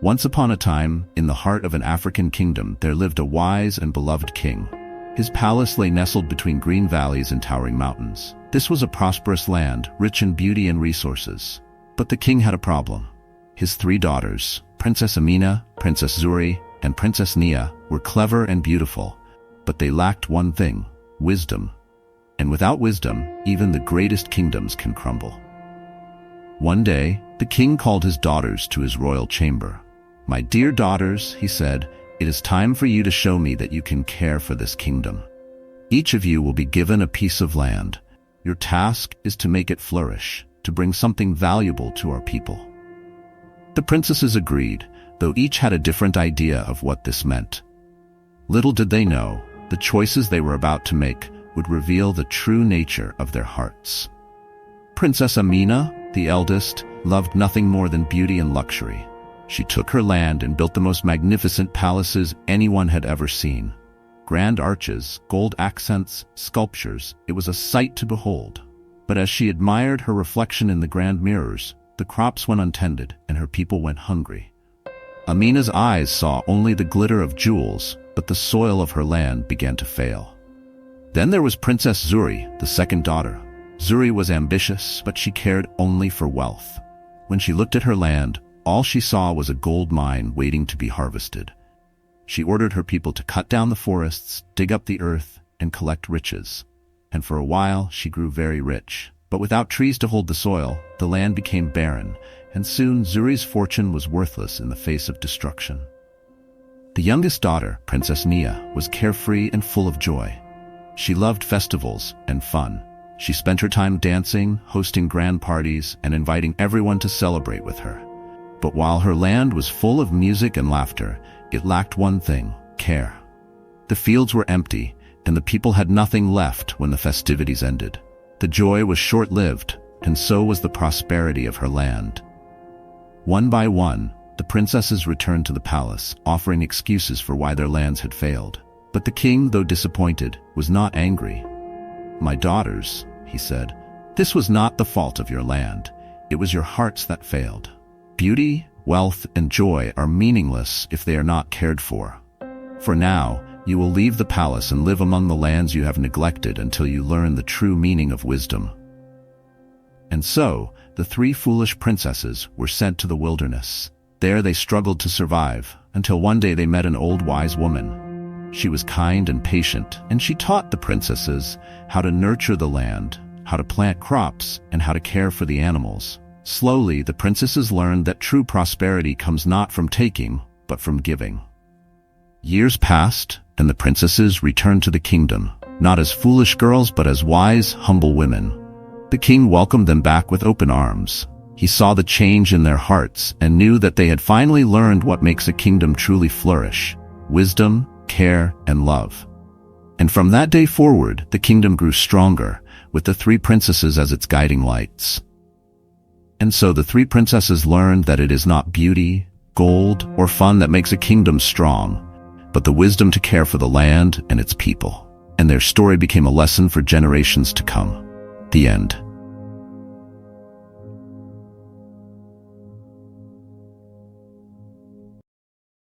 Once upon a time, in the heart of an African kingdom, there lived a wise and beloved king. His palace lay nestled between green valleys and towering mountains. This was a prosperous land, rich in beauty and resources. But the king had a problem. His 3 daughters, Princess Amina, Princess Zuri, and Princess Nia, were clever and beautiful, but they lacked one thing: wisdom. And without wisdom, even the greatest kingdoms can crumble. One day, the king called his daughters to his royal chamber. "My dear daughters," he said, "it is time for you to show me that you can care for this kingdom. Each of you will be given a piece of land. Your task is to make it flourish, to bring something valuable to our people." The princesses agreed, though each had a different idea of what this meant. Little did they know, the choices they were about to make would reveal the true nature of their hearts. Princess Amina, the eldest, loved nothing more than beauty and luxury. She took her land and built the most magnificent palaces anyone had ever seen. Grand arches, gold accents, sculptures, it was a sight to behold. But as she admired her reflection in the grand mirrors, the crops went untended and her people went hungry. Amina's eyes saw only the glitter of jewels, but the soil of her land began to fail. Then there was Princess Zuri, the second daughter. Zuri was ambitious, but she cared only for wealth. When she looked at her land, all she saw was a gold mine waiting to be harvested. She ordered her people to cut down the forests, dig up the earth, and collect riches. And for a while, she grew very rich. But without trees to hold the soil, the land became barren, and soon Zuri's fortune was worthless in the face of destruction. The youngest daughter, Princess Nia, was carefree and full of joy. She loved festivals and fun. She spent her time dancing, hosting grand parties, and inviting everyone to celebrate with her. But while her land was full of music and laughter, it lacked one thing: care. The fields were empty, and the people had nothing left when the festivities ended. The joy was short-lived, and so was the prosperity of her land. One by one, the princesses returned to the palace, offering excuses for why their lands had failed. But the king, though disappointed, was not angry. "My daughters," he said, "this was not the fault of your land. It was your hearts that failed. Beauty, wealth, and joy are meaningless if they are not cared for. For now, you will leave the palace and live among the lands you have neglected until you learn the true meaning of wisdom." And so, the 3 foolish princesses were sent to the wilderness. There they struggled to survive, until one day they met an old wise woman. She was kind and patient, and she taught the princesses how to nurture the land, how to plant crops, and how to care for the animals. Slowly, the princesses learned that true prosperity comes not from taking, but from giving. Years passed, and the princesses returned to the kingdom, not as foolish girls but as wise, humble women. The king welcomed them back with open arms. He saw the change in their hearts and knew that they had finally learned what makes a kingdom truly flourish: wisdom, care, and love. And from that day forward, the kingdom grew stronger, with the 3 princesses as its guiding lights. And so the 3 princesses learned that it is not beauty, gold, or fun that makes a kingdom strong, but the wisdom to care for the land and its people. And their story became a lesson for generations to come. The end.